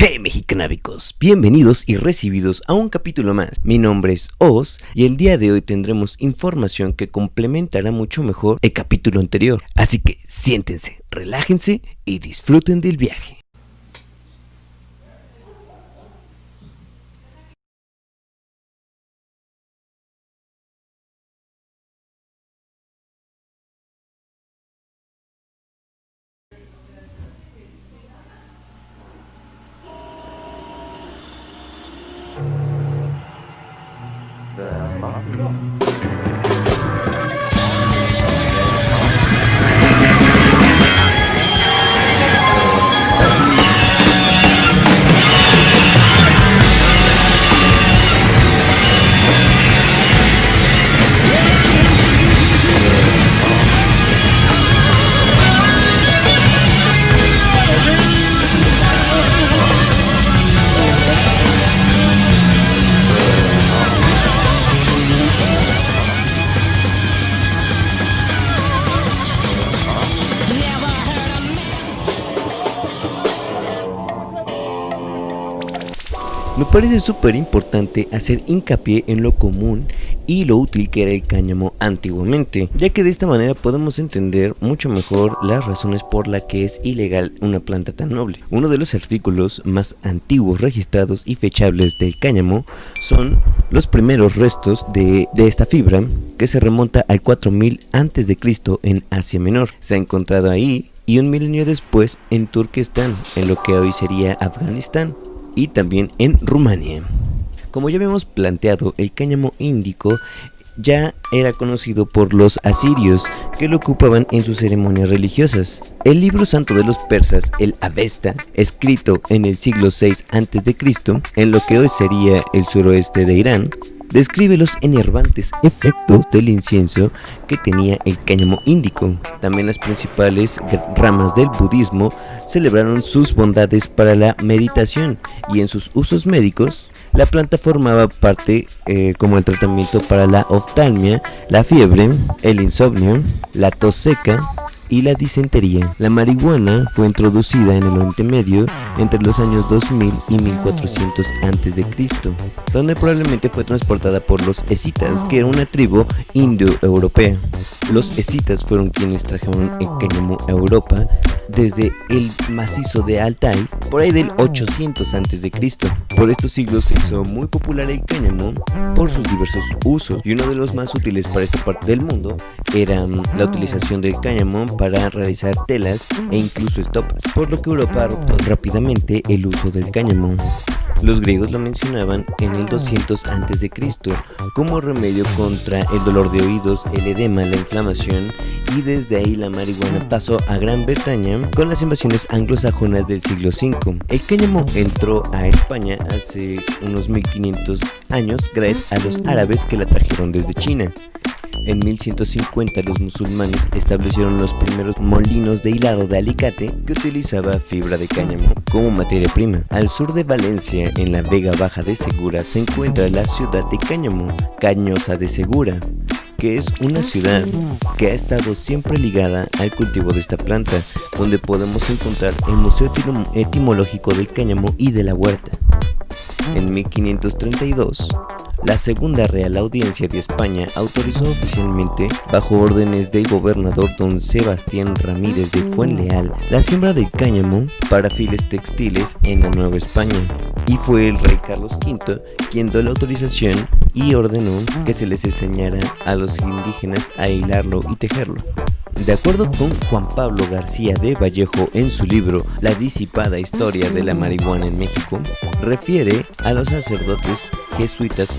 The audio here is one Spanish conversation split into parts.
Hey mexicanábicos, bienvenidos y recibidos a un capítulo más. Mi nombre es Oz y el día de hoy tendremos información que complementará mucho mejor el capítulo anterior. Así que siéntense, relájense y disfruten del viaje. Me parece súper importante hacer hincapié en lo común y lo útil que era el cáñamo antiguamente, ya que de esta manera podemos entender mucho mejor las razones por las que es ilegal una planta tan noble. Uno de los artículos más antiguos registrados y fechables del cáñamo son los primeros restos de esta fibra, que se remonta al 4000 a.C. en Asia Menor. Se ha encontrado ahí y un milenio después en Turquestán, en lo que hoy sería Afganistán, y también en Rumania. Como ya habíamos planteado, el cáñamo índico ya era conocido por los asirios, que lo ocupaban en sus ceremonias religiosas. El libro santo de los persas, el Avesta, escrito en el siglo VI a.C., en lo que hoy sería el suroeste de Irán, describe los enervantes efectos del incienso que tenía el cáñamo índico. También las principales ramas del budismo celebraron sus bondades para la meditación, y en sus usos médicos la planta formaba parte como el tratamiento para la oftalmia, la fiebre, el insomnio, la tos seca y la disentería. La marihuana fue introducida en el Oriente Medio entre los años 2000 y 1400 a.C., donde probablemente fue transportada por los escitas, que era una tribu indoeuropea. Los escitas fueron quienes trajeron el cáñamo a Europa desde el macizo de Altai, por ahí del 800 a.C. Por estos siglos se hizo muy popular el cáñamo por sus diversos usos, y uno de los más útiles para esta parte del mundo era la utilización del cáñamo para realizar telas e incluso estopas, por lo que Europa adoptó rápidamente el uso del cáñamo. Los griegos lo mencionaban en el 200 a.C. como remedio contra el dolor de oídos, el edema, la inflamación, y desde ahí la marihuana pasó a Gran Bretaña con las invasiones anglosajonas del siglo V. El cáñamo entró a España hace unos 1500 años gracias a los árabes que la trajeron desde China. En 1150 los musulmanes establecieron los primeros molinos de hilado de alicate que utilizaba fibra de cáñamo como materia prima. Al sur de Valencia, en la Vega Baja de Segura, se encuentra la ciudad de Cáñamo, Cañosa de Segura, que es una ciudad que ha estado siempre ligada al cultivo de esta planta, donde podemos encontrar el Museo Etimológico del Cáñamo y de la Huerta. En 1532, la Segunda Real Audiencia de España autorizó oficialmente, bajo órdenes del gobernador don Sebastián Ramírez de Fuenleal, la siembra del cáñamo para fines textiles en la Nueva España, y fue el rey Carlos V quien dio la autorización y ordenó que se les enseñara a los indígenas a hilarlo y tejerlo. De acuerdo con Juan Pablo García de Vallejo en su libro La disipada historia de la marihuana en México, refiere a los sacerdotes jesuitas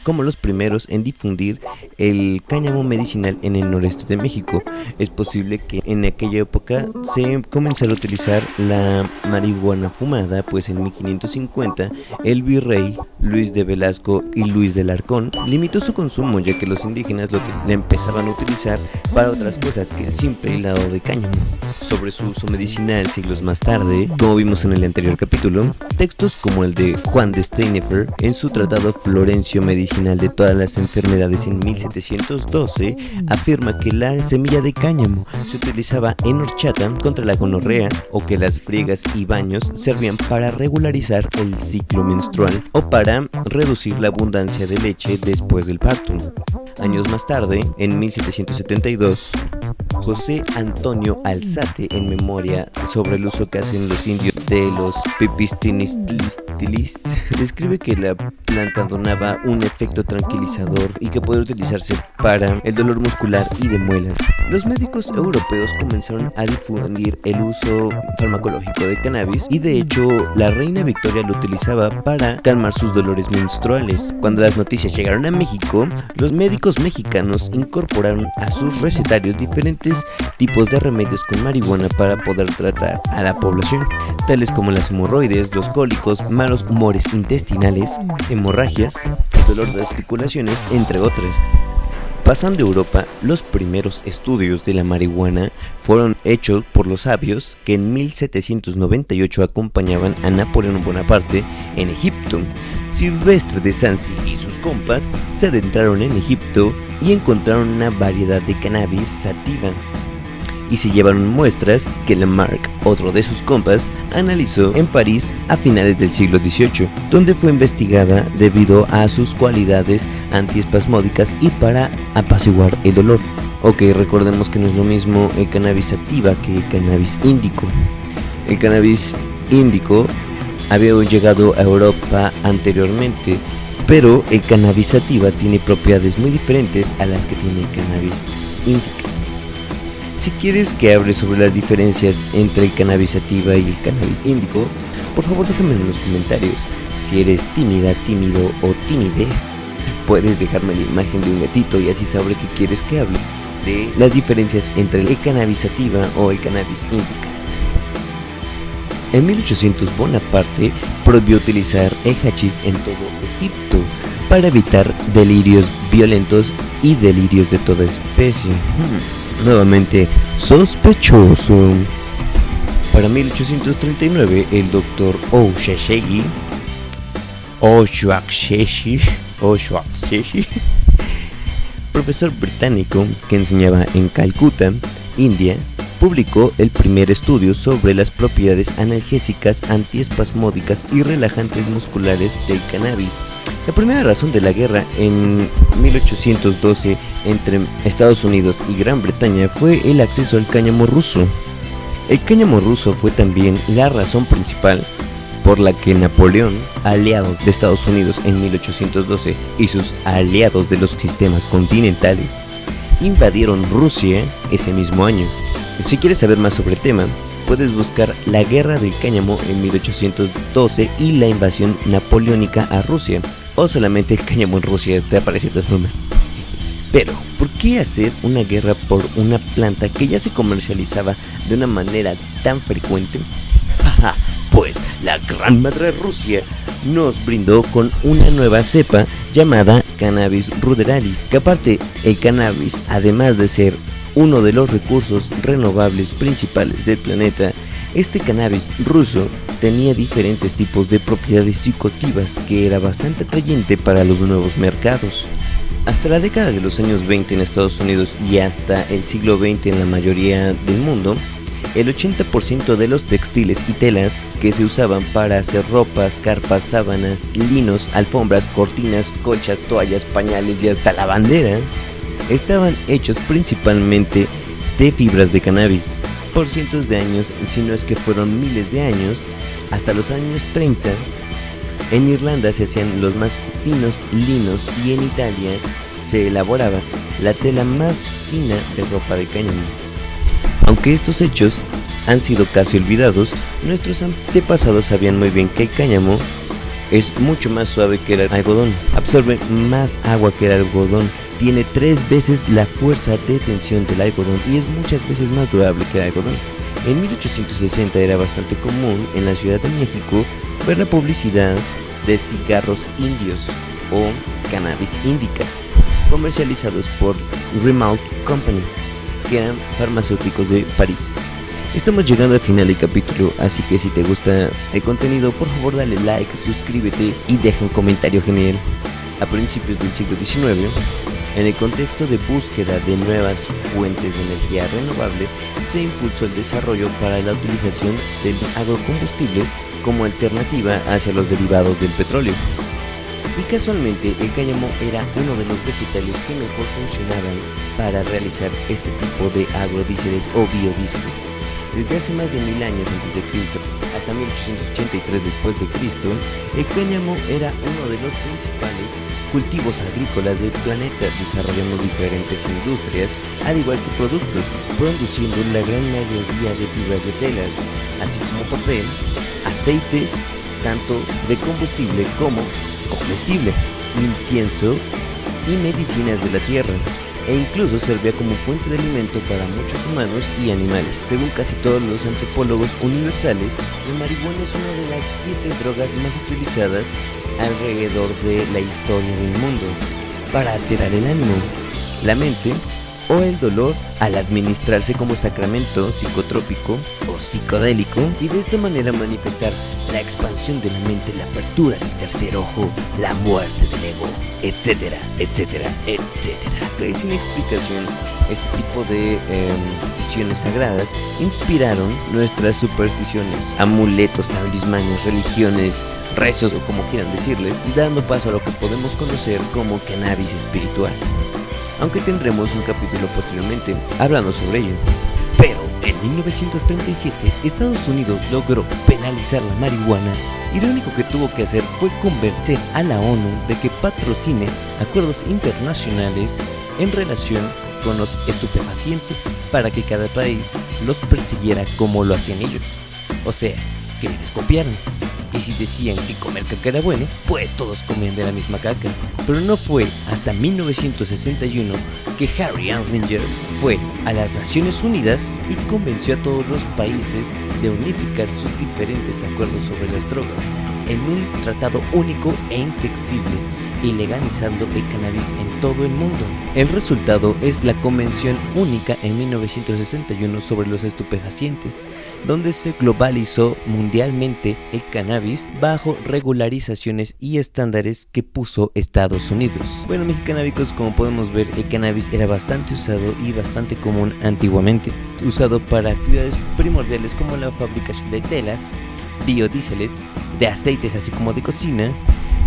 como los primeros en difundir el cáñamo medicinal en el noreste de México. Es posible que en aquella época se comenzara a utilizar la marihuana fumada, pues en 1550 el virrey Luis de Velasco y Luis del Arcón limitó su consumo, ya que los indígenas la empezaban a utilizar para otras otras cosas que el simple helado de cáñamo. Sobre su uso medicinal siglos más tarde, como vimos en el anterior capítulo, textos como el de Juan de Steinhofer en su tratado Florencio Medicinal de todas las enfermedades en 1712 afirma que la semilla de cáñamo se utilizaba en horchata contra la gonorrea, o que las friegas y baños servían para regularizar el ciclo menstrual o para reducir la abundancia de leche después del parto. Años más tarde, en 1772, José Antonio Alzate, en memoria sobre el uso que hacen los indios de los pipistrinistilis, describe que la planta donaba un efecto tranquilizador y que puede utilizarse para el dolor muscular y de muelas. Los médicos europeos comenzaron a difundir el uso farmacológico de cannabis y de hecho la reina Victoria lo utilizaba para calmar sus dolores menstruales. Cuando las noticias llegaron a México, los médicos mexicanos incorporaron a sus recetarios diferentes tipos de remedios con marihuana para poder tratar a la población, tales como las hemorroides, los cólicos, malos humores intestinales, hemorragias, dolor de articulaciones, entre otras. Pasando a Europa, los primeros estudios de la marihuana fueron hechos por los sabios que en 1798 acompañaban a Napoleón Bonaparte en Egipto. Silvestre de Sancy y sus compas se adentraron en Egipto y encontraron una variedad de cannabis sativa, y se llevaron muestras que Lamarck, otro de sus compas, analizó en París a finales del siglo XVIII, donde fue investigada debido a sus cualidades antiespasmódicas y para apaciguar el dolor. Ok, recordemos que no es lo mismo el cannabis sativa que el cannabis índico. El cannabis índico había llegado a Europa anteriormente, pero el cannabis sativa tiene propiedades muy diferentes a las que tiene el cannabis índico. Si quieres que hable sobre las diferencias entre el cannabis sativa y el cannabis índico, por favor déjame en los comentarios. Si eres tímida, tímido o tímide, puedes dejarme la imagen de un gatito y así sabré que quieres que hable de las diferencias entre el cannabis sativa o el cannabis índica. En 1800 Bonaparte prohibió utilizar el hachís en todo Egipto para evitar delirios violentos y delirios de toda especie. Nuevamente sospechoso. Para 1839 el doctor Oshakshegi, profesor británico que enseñaba en Calcuta, India, publicó el primer estudio sobre las propiedades analgésicas, antiespasmódicas y relajantes musculares del cannabis. La primera razón de la guerra en 1812 entre Estados Unidos y Gran Bretaña fue el acceso al cáñamo ruso. El cáñamo ruso fue también la razón principal por la que Napoleón, aliado de Estados Unidos en 1812, y sus aliados de los sistemas continentales, invadieron Rusia ese mismo año. Si quieres saber más sobre el tema, puedes buscar la guerra del cáñamo en 1812 y la invasión napoleónica a Rusia, o solamente el cáñamo en Rusia, te aparece de todas formas. Pero, ¿por qué hacer una guerra por una planta que ya se comercializaba de una manera tan frecuente? Pues la gran madre Rusia nos brindó con una nueva cepa llamada Cannabis ruderalis, que aparte el cannabis, además de ser uno de los recursos renovables principales del planeta, este cannabis ruso tenía diferentes tipos de propiedades psicoactivas que era bastante atrayente para los nuevos mercados. Hasta la década de los años 20 en Estados Unidos y hasta el siglo XX en la mayoría del mundo, el 80% de los textiles y telas que se usaban para hacer ropas, carpas, sábanas, linos, alfombras, cortinas, colchas, toallas, pañales y hasta la bandera estaban hechos principalmente de fibras de cannabis. Por cientos de años, si no es que fueron miles de años, hasta los años 30, en Irlanda se hacían los más finos linos y en Italia se elaboraba la tela más fina de ropa de cáñamo. Aunque estos hechos han sido casi olvidados, nuestros antepasados sabían muy bien que el cáñamo es mucho más suave que el algodón, absorbe más agua que el algodón, tiene 3 veces la fuerza de tensión del algodón y es muchas veces más durable que el algodón. En 1860 era bastante común en la Ciudad de México ver la publicidad de cigarros indios o cannabis indica, comercializados por Remote Company. que eran farmacéuticos de París. Estamos llegando al final del capítulo, así que si te gusta el contenido, por favor dale like, suscríbete y deja un comentario genial. A principios del siglo XIX, en el contexto de búsqueda de nuevas fuentes de energía renovable, se impulsó el desarrollo para la utilización de agrocombustibles como alternativa hacia los derivados del petróleo. Y casualmente el cáñamo era uno de los vegetales que mejor funcionaban para realizar este tipo de agrodíseles o biodíseles. Desde hace más de 1000 años antes de Cristo hasta 1883 después de Cristo, el cáñamo era uno de los principales cultivos agrícolas del planeta, desarrollando diferentes industrias, al igual que productos, produciendo la gran mayoría de fibras de telas, así como papel, aceites, tanto de combustible como comestible, incienso y medicinas de la tierra, e incluso servía como fuente de alimento para muchos humanos y animales. Según casi todos los antropólogos universales, la marihuana es una de las 7 drogas más utilizadas alrededor de la historia del mundo para alterar el ánimo, la mente o el dolor al administrarse como sacramento psicotrópico o psicodélico, y de esta manera manifestar la expansión de la mente, la apertura del tercer ojo, la muerte del ego, etcétera, etcétera, etcétera. Okay, sin explicación, este tipo de decisiones sagradas inspiraron nuestras supersticiones, amuletos, talismanes, religiones, rezos o como quieran decirles, dando paso a lo que podemos conocer como cannabis espiritual, aunque tendremos un capítulo posteriormente hablando sobre ello. Pero en 1937 Estados Unidos logró penalizar la marihuana y lo único que tuvo que hacer fue convencer a la ONU de que patrocine acuerdos internacionales en relación con los estupefacientes para que cada país los persiguiera como lo hacían ellos, o sea, que les copiaran. Y si decían que comer caca era bueno, pues todos comían de la misma caca. Pero no fue hasta 1961 que Harry Anslinger fue a las Naciones Unidas y convenció a todos los países de unificar sus diferentes acuerdos sobre las drogas en un tratado único e inflexible, y legalizando el cannabis en todo el mundo. El resultado es la Convención Única en 1961 sobre los estupefacientes, donde se globalizó mundialmente el cannabis bajo regularizaciones y estándares que puso Estados Unidos. Bueno, mexicanábicos, como podemos ver, el cannabis era bastante usado y bastante común antiguamente, usado para actividades primordiales como la fabricación de telas, biodíseles, de aceites así como de cocina,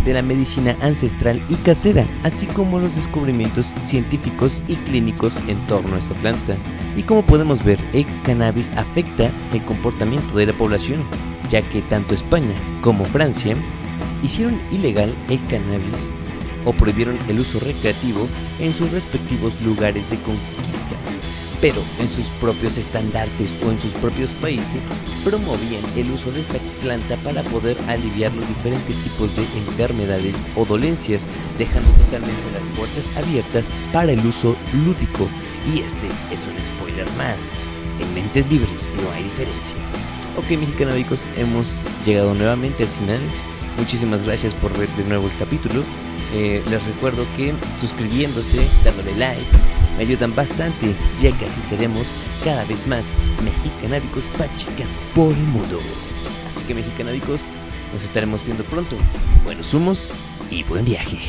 de la medicina ancestral y casera, así como los descubrimientos científicos y clínicos en torno a esta planta. Y como podemos ver, el cannabis afecta el comportamiento de la población, ya que tanto España como Francia hicieron ilegal el cannabis o prohibieron el uso recreativo en sus respectivos lugares de conquista, pero en sus propios estandartes o en sus propios países promovían el uso de esta planta para poder aliviar los diferentes tipos de enfermedades o dolencias, dejando totalmente las puertas abiertas para el uso lúdico. Y este es un spoiler más: en mentes libres no hay diferencias. Ok, mexicanábicos, hemos llegado nuevamente al final. Muchísimas gracias por ver de nuevo el capítulo. Les recuerdo que suscribiéndose, dándole like, me ayudan bastante, ya que así seremos cada vez más mexicanábicos pachicando por el mundo. Así que, mexicanábicos, nos estaremos viendo pronto. Buenos humos y buen viaje.